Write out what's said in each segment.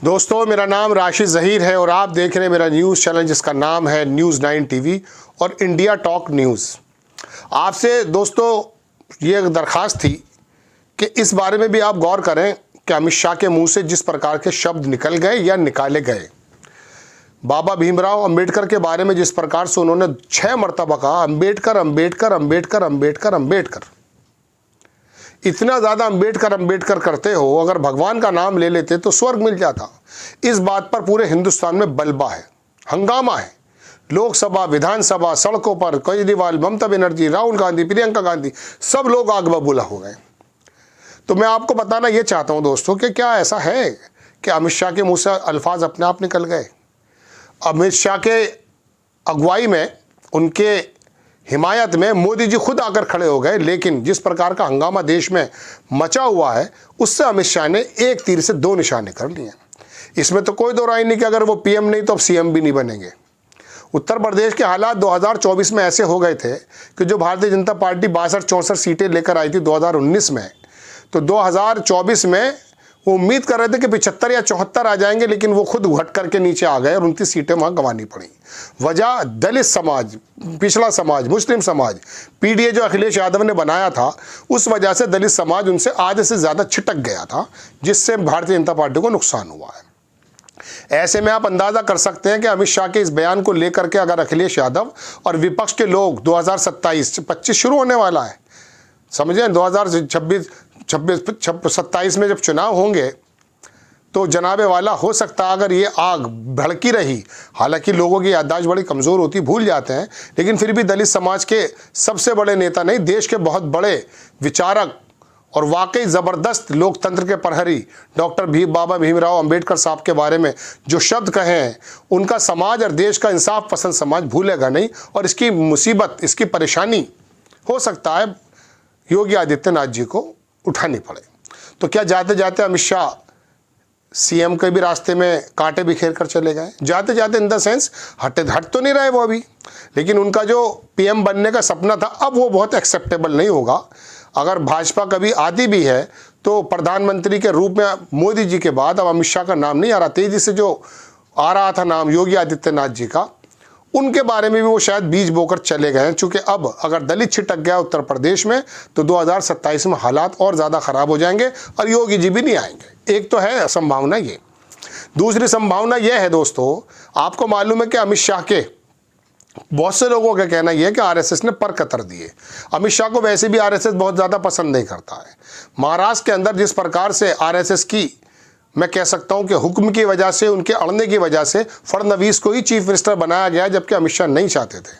दोस्तों, मेरा नाम राशिद ज़हीर है और आप देख रहे हैं मेरा न्यूज़ चैनल जिसका नाम है न्यूज़ 9 टीवी और इंडिया टॉक न्यूज़। आपसे दोस्तों ये एक दरख्वास्त थी कि इस बारे में भी आप गौर करें कि अमित शाह के मुंह से जिस प्रकार के शब्द निकल गए या निकाले गए, बाबा भीमराव अंबेडकर के बारे में जिस प्रकार से उन्होंने 6 मरतबा कहा अंबेडकर अंबेडकर अंबेडकर अंबेडकर अंबेडकर, इतना ज़्यादा अंबेडकर अंबेडकर करते हो, अगर भगवान का नाम ले लेते तो स्वर्ग मिल जाता। इस बात पर पूरे हिंदुस्तान में बलबा है, हंगामा है। लोकसभा, विधानसभा, सड़कों पर केजरीवाल, ममता बनर्जी, राहुल गांधी, प्रियंका गांधी, सब लोग आग बबूला हो गए। तो मैं आपको बताना ये चाहता हूँ दोस्तों कि क्या ऐसा है कि अमित शाह के मुँह से अल्फाज अपने आप निकल गए? अमित शाह के अगुवाई में, उनके हिमायत में मोदी जी खुद आकर खड़े हो गए, लेकिन जिस प्रकार का हंगामा देश में मचा हुआ है उससे अमित शाह ने एक तीर से 2 निशाने कर लिए। इसमें तो कोई दो राय नहीं कि अगर वो पीएम नहीं तो अब सीएम भी नहीं बनेंगे। उत्तर प्रदेश के हालात 2024 में ऐसे हो गए थे कि जो भारतीय जनता पार्टी 62-64 सीटें लेकर आई थी 2019 में, तो 2024 में वो उम्मीद कर रहे थे कि 75 या 74 आ जाएंगे, लेकिन वो खुद घट करके नीचे आ गए और 29 सीटें वहाँ गंवानी पड़ी। वजह दलित समाज, पिछड़ा समाज, मुस्लिम समाज, पीडीए जो अखिलेश यादव ने बनाया था, उस वजह से दलित समाज उनसे आधे से ज़्यादा छिटक गया था, जिससे भारतीय जनता पार्टी को नुकसान हुआ है। ऐसे में आप अंदाज़ा कर सकते हैं कि अमित शाह के इस बयान को लेकर के अगर अखिलेश यादव और विपक्ष के लोग 2027 शुरू होने वाला है, समझें 2027 में जब चुनाव होंगे तो जनाबे वाला हो सकता है अगर ये आग भड़की रही। हालांकि लोगों की याददाश्त बड़ी कमज़ोर होती, भूल जाते हैं, लेकिन फिर भी दलित समाज के सबसे बड़े नेता नहीं, देश के बहुत बड़े विचारक और वाकई ज़बरदस्त लोकतंत्र के प्रहरी डॉक्टर बाबा भीमराव अंबेडकर साहब के बारे में जो शब्द कहे हैं, उनका समाज और देश का इंसाफ पसंद समाज भूलेगा नहीं। और इसकी मुसीबत, इसकी परेशानी हो सकता है योगी आदित्यनाथ जी को उठानी पड़े। तो क्या जाते जाते अमित शाह सीएम के भी रास्ते में कांटे बिखेर कर चले गए? जाते जाते इन द सेंस हट तो नहीं रहे वो अभी, लेकिन उनका जो पीएम बनने का सपना था अब वो बहुत एक्सेप्टेबल नहीं होगा। अगर भाजपा कभी आती भी है तो प्रधानमंत्री के रूप में मोदी जी के बाद अब अमित शाह का नाम नहीं आ रहा। तेजी से जो आ रहा था नाम योगी आदित्यनाथ जी का, उनके बारे में भी वो शायद बीज बोकर चले गए हैं। चूँकि अब अगर दलित छिटक गया उत्तर प्रदेश में तो 2027 में हालात और ज़्यादा ख़राब हो जाएंगे और योगी जी भी नहीं आएंगे। एक तो है संभावना ये। दूसरी संभावना यह है दोस्तों, आपको मालूम है कि अमित शाह के बहुत से लोगों का कहना यह है कि आरएसएस ने पर कतर दिए। अमित शाह को वैसे भी आरएसएस बहुत ज़्यादा पसंद नहीं करता है। महाराष्ट्र के अंदर जिस प्रकार से आरएसएस की, मैं कह सकता हूं कि हुक्म की वजह से, उनके अड़ने की वजह से फडणवीस को ही चीफ मिनिस्टर बनाया गया, जबकि अमित शाह नहीं चाहते थे।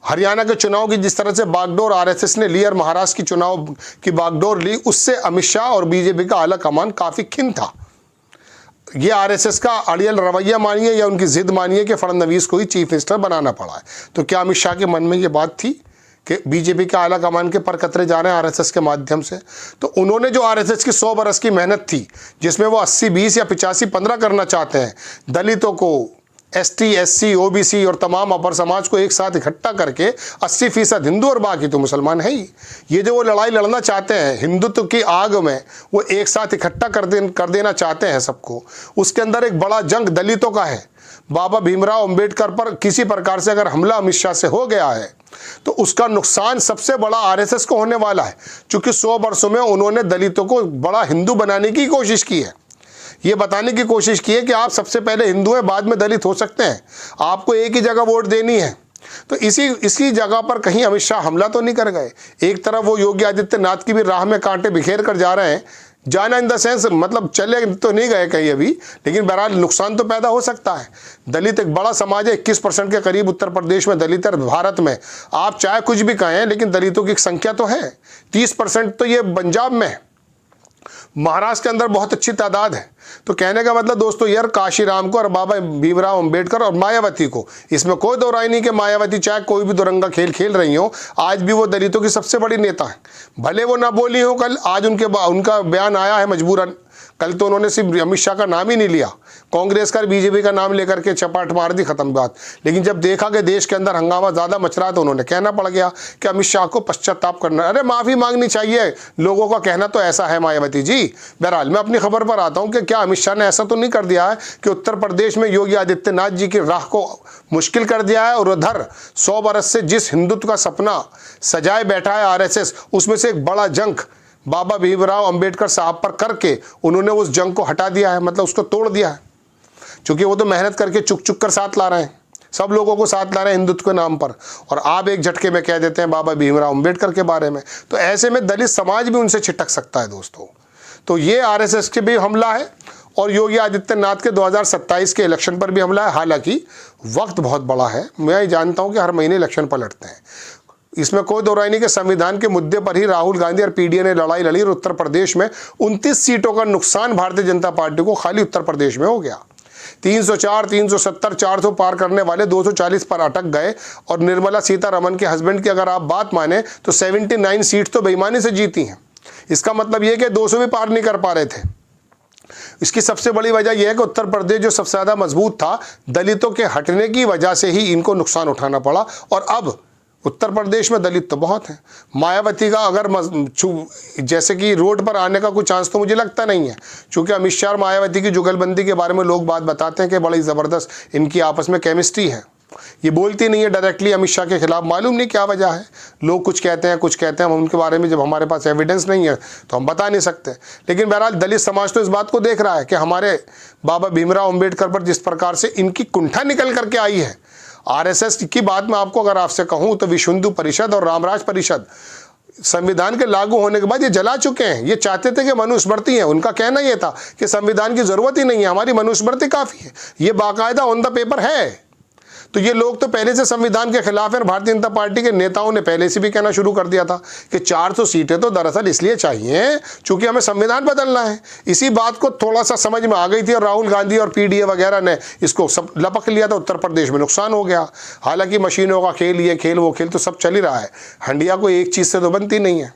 हरियाणा के चुनाव की जिस तरह से बागडोर आरएसएस ने ली और महाराष्ट्र की चुनाव की बागडोर ली, उससे अमित शाह और बीजेपी का आला कमान काफ़ी खिन्न था। ये आरएसएस का अड़ियल रवैया मानिए या उनकी जिद मानिए कि फडणवीस को ही चीफ मिनिस्टर बनाना पड़ा है। तो क्या अमित शाह के मन में ये बात थी कि बीजेपी के आला कमान के पर कतरे जा रहे हैं आरएसएस के माध्यम से? तो उन्होंने जो आरएसएस की 100 बरस की मेहनत थी, जिसमें वो 80-20 या 85-15 करना चाहते हैं, दलितों को, एसटी, एससी, ओबीसी और तमाम अपर समाज को एक साथ इकट्ठा करके 80% हिंदू और बाकी तो मुसलमान है ही, ये जो वो लड़ाई लड़ना चाहते हैं हिंदुत्व की आग में, वो एक साथ इकट्ठा कर देना चाहते हैं सबको। उसके अंदर एक बड़ा जंग दलितों का है। बाबा भीमराव अंबेडकर पर किसी प्रकार से अगर हमला अमित शाह से हो गया है तो उसका नुकसान सबसे बड़ा आरएसएस को होने वाला है, क्योंकि 100 वर्षों में उन्होंने दलितों को बड़ा हिंदू बनाने की कोशिश की है। ये बताने की कोशिश की है कि आप सबसे पहले हिंदू हैं, बाद में दलित हो सकते हैं, आपको एक ही जगह वोट देनी है। तो इसी जगह पर कहीं अमित शाह हमला तो नहीं कर गए। एक तरफ वो योगी आदित्यनाथ की भी राह में कांटे बिखेर कर जा रहे हैं, जाना इन द सेंस मतलब चले तो नहीं गए कहीं अभी, लेकिन बहरहाल नुकसान तो पैदा हो सकता है। दलित एक बड़ा समाज है, 21% के करीब उत्तर प्रदेश में दलित है। भारत में आप चाहे कुछ भी कहें, लेकिन दलितों की संख्या तो है। 30% तो ये पंजाब में है, महाराष्ट्र के अंदर बहुत अच्छी तादाद है। तो कहने का मतलब दोस्तों यार, काशीराम को और बाबा भीमराव अंबेडकर और मायावती को, इसमें कोई दो राय नहीं कि मायावती चाहे कोई भी दुरंगा खेल खेल रही हो, आज भी वो दलितों की सबसे बड़ी नेता है। भले वो ना बोली हो कल, आज उनका बयान आया है मजबूरन कल तो उन्होंने सिर्फ अमित शाह का नाम ही नहीं लिया, कांग्रेस का बीजेपी का नाम लेकर के चपाट मार दी, खत्म बात। लेकिन जब देखा कि देश के अंदर हंगामा ज़्यादा मच रहा तो उन्होंने कहना पड़ गया कि अमित शाह को पश्चाताप करना, अरे माफ़ी मांगनी चाहिए लोगों का कहना तो ऐसा है मायावती जी। बहरहाल मैं अपनी खबर पर आता हूँ कि क्या अमित शाह ने ऐसा तो नहीं कर दिया है कि उत्तर प्रदेश में योगी आदित्यनाथ जी की राह को मुश्किल कर दिया है, और उधर 100 बरस से जिस हिंदुत्व का सपना सजाए बैठा है आरएसएस, उसमें से एक बड़ा जंग बाबा भीमराव अंबेडकर साहब पर करके उन्होंने उस जंग को हटा दिया है, मतलब उसको तोड़ दिया है। क्योंकि वो तो मेहनत करके चुक चुक कर साथ ला रहे हैं, सब लोगों को साथ ला रहे हैं हिंदुत्व के नाम पर, और आप एक झटके में कह देते हैं बाबा भीमराव अंबेडकर के बारे में। तो ऐसे में दलित समाज भी उनसे छिटक सकता है दोस्तों। तो ये आरएसएस के भी हमला है और योगी आदित्यनाथ के 2027 के इलेक्शन पर भी हमला है। हालांकि वक्त बहुत बड़ा है, मैं ये जानता हूँ कि हर महीने इलेक्शन पर लड़ते हैं, इसमें कोई दो राय नहीं कि संविधान के मुद्दे पर ही राहुल गांधी और पीडीए ने लड़ाई लड़ी और उत्तर प्रदेश में 29 सीटों का नुकसान भारतीय जनता पार्टी को खाली उत्तर प्रदेश में हो गया। 304, 370, 400 पार करने वाले 240 पर अटक गए, और निर्मला सीतारमण के हस्बैंड की अगर आप बात माने तो 79 सीट तो बेईमानी से जीती हैं। इसका मतलब यह कि 200 भी पार नहीं कर पा रहे थे। इसकी सबसे बड़ी वजह यह है कि उत्तर प्रदेश जो सबसे ज़्यादा मजबूत था, दलितों के हटने की वजह से ही इनको नुकसान उठाना पड़ा। और अब उत्तर प्रदेश में दलित तो बहुत हैं। मायावती का अगर जैसे कि रोड पर आने का कोई चांस तो मुझे लगता नहीं है, क्योंकि अमित शाह और मायावती की जुगलबंदी के बारे में लोग बात बताते हैं कि बड़ी ज़बरदस्त इनकी आपस में केमिस्ट्री है। ये बोलती नहीं है डायरेक्टली अमित शाह के खिलाफ, मालूम नहीं क्या वजह है, लोग कुछ कहते हैं कुछ कहते हैं, हम उनके बारे में जब हमारे पास एविडेंस नहीं है तो हम बता नहीं सकते। लेकिन बहरहाल दलित समाज तो इस बात को देख रहा है कि हमारे बाबा भीमराव अम्बेडकर पर जिस प्रकार से इनकी कुंठा निकल करके आई है। आरएसएस की बात में आपको अगर आपसे कहूँ तो विश्व हिंदू परिषद और रामराज परिषद संविधान के लागू होने के बाद ये जला चुके हैं। ये चाहते थे कि मनुस्मृति है, उनका कहना ये था कि संविधान की ज़रूरत ही नहीं है, हमारी मनुस्मृति काफ़ी है। ये बाकायदा ऑन द पेपर है। तो ये लोग तो पहले से संविधान के खिलाफ हैं। भारतीय जनता पार्टी के नेताओं ने पहले से भी कहना शुरू कर दिया था कि 400 सीटें तो दरअसल इसलिए चाहिए क्योंकि हमें संविधान बदलना है। इसी बात को थोड़ा सा समझ में आ गई थी और राहुल गांधी और पीडीए वगैरह ने इसको सब लपक लिया था। उत्तर प्रदेश में नुकसान हो गया। हालांकि मशीनों का खेल, ये खेल वो खेल तो सब चल ही रहा है। हंडिया को एक चीज़ से तो बनती नहीं है,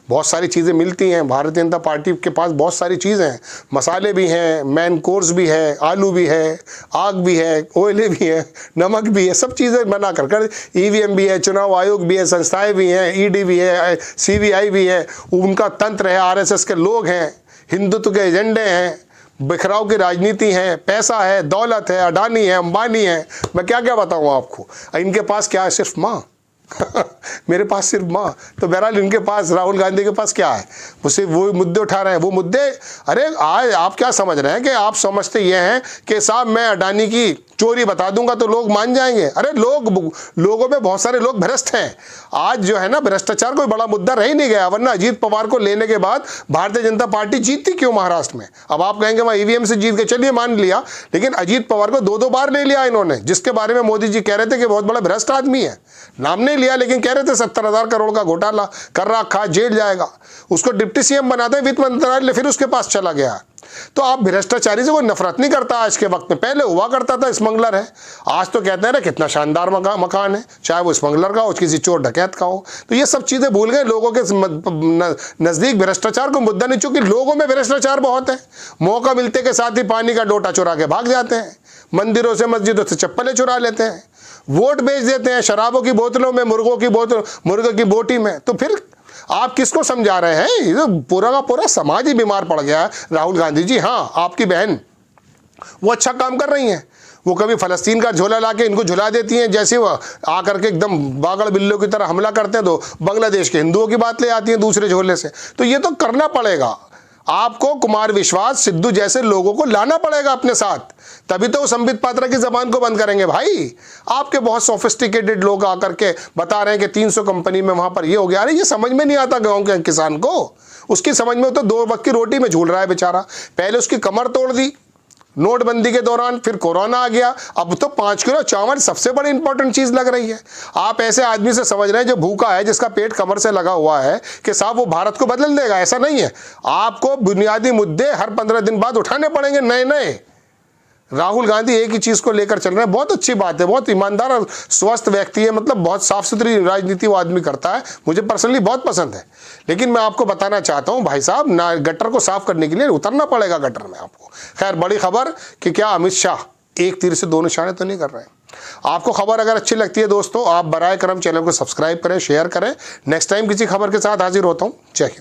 बहुत सारी चीज़ें मिलती हैं। भारतीय जनता पार्टी के पास बहुत सारी चीज़ें हैं, मसाले भी हैं, मेन कोर्स भी है, आलू भी है, आग भी है, कोयले भी है, नमक भी है, सब चीज़ें बना कर ईवीएम भी है, चुनाव आयोग भी है, संस्थाएं भी हैं, ईडी भी है, सीबीआई भी है, उनका तंत्र है, आरएसएस के लोग हैं, हिंदुत्व के एजेंडे हैं, बिखराव की राजनीति है, पैसा है, दौलत है, अडानी है, अंबानी है, मैं क्या क्या बताऊँ आपको। इनके पास क्या है? सिर्फ माँ। मेरे पास सिर्फ माँ। तो बहरहाल इनके पास, राहुल गांधी के पास क्या है? वो सिर्फ वो मुद्दे उठा रहे हैं, वो मुद्दे। अरे आज आप क्या समझ रहे हैं कि आप समझते ये हैं कि साहब मैं अडानी की चोरी बता दूंगा तो लोग मान जाएंगे। अरे लोगों में बहुत सारे लोग भ्रष्ट हैं। आज जो है ना, भ्रष्टाचार कोई बड़ा मुद्दा रह ही नहीं गया, वरना अजीत पवार को लेने के बाद भारतीय जनता पार्टी जीतती क्यों महाराष्ट्र में? अब आप कहेंगे वहाँ ईवीएम से जीत के, चलिए मान लिया, लेकिन अजीत पवार को 2-2 बार ले लिया इन्होंने, जिसके बारे में मोदी जी कह रहे थे कि बहुत बड़ा भ्रष्ट आदमी है। नाम नहीं लिया लेकिन कह रहे थे 70,000 करोड़ का घोटाला कर रखा, जेल जाएगा। उसको डिप्टी सीएम बनाते हैं, वित्त मंत्रालय फिर उसके पास चला गया। तो आप भ्रष्टाचारी से कोई नफरत नहीं करता आज के वक्त में, पहले हुआ करता था स्मगलर है। आज तो कहते हैं ना कितना शानदार मकान है, चाहे वो स्मगलर का हो, किसी चोर डकैत का हो। तो ये सब चीज़ें भूल गए लोगों के नज़दीक। भ्रष्टाचार को मुद्दा नहीं, चूंकि लोगों में भ्रष्टाचार बहुत है। मौका मिलते के साथ ही पानी का लोटा चुरा के भाग जाते हैं, मंदिरों से मस्जिदों से चप्पलें चुरा लेते हैं, वोट बेच देते हैं शराबों की बोतलों में, मुर्गों की बोटी में। तो फिर आप किसको समझा रहे हैं? ये तो पूरा का पूरा समाज ही बीमार पड़ गया है। राहुल गांधी जी, हाँ आपकी बहन वो अच्छा काम कर रही हैं, वो कभी फ़लस्तीन का झोला लाके इनको झुला देती हैं, जैसे वो आकर के एकदम बागड़ बिल्लों की तरह हमला करते हैं तो बांग्लादेश के हिंदुओं की बात ले आती हैं दूसरे झोले से। तो ये तो करना पड़ेगा आपको, कुमार विश्वास, सिद्धू जैसे लोगों को लाना पड़ेगा अपने साथ, तभी तो संबित पात्रा की जबान को बंद करेंगे। भाई आपके बहुत सोफिस्टिकेटेड लोग आकर के बता रहे हैं कि 300 कंपनी में वहां पर ये हो गया। अरे ये समझ में नहीं आता गांव के किसान को, उसकी समझ में तो 2 वक्त की रोटी में झूल रहा है बेचारा। पहले उसकी कमर तोड़ दी नोटबंदी के दौरान, फिर कोरोना आ गया, अब तो 5 किलो चावल सबसे बड़ी इंपॉर्टेंट चीज़ लग रही है। आप ऐसे आदमी से समझ रहे हैं जो भूखा है, जिसका पेट कमर से लगा हुआ है, कि साहब वो भारत को बदल देगा? ऐसा नहीं है। आपको बुनियादी मुद्दे हर 15 दिन बाद उठाने पड़ेंगे, नए नए। राहुल गांधी एक ही चीज़ को लेकर चल रहे हैं, बहुत अच्छी बात है, बहुत ईमानदार और स्वस्थ व्यक्ति है, मतलब बहुत साफ सुथरी राजनीति वो आदमी करता है, मुझे पर्सनली बहुत पसंद है। लेकिन मैं आपको बताना चाहता हूं भाई साहब, ना गटर को साफ करने के लिए उतरना पड़ेगा गटर में आपको। खैर, बड़ी खबर कि क्या अमित शाह एक तीर से दो निशाने तो नहीं कर रहे हैं। आपको खबर अगर अच्छी लगती है दोस्तों, आप बराए करम चैनल को सब्सक्राइब करें, शेयर करें। नेक्स्ट टाइम किसी खबर के साथ हाजिर होता हूं। जय हिंद।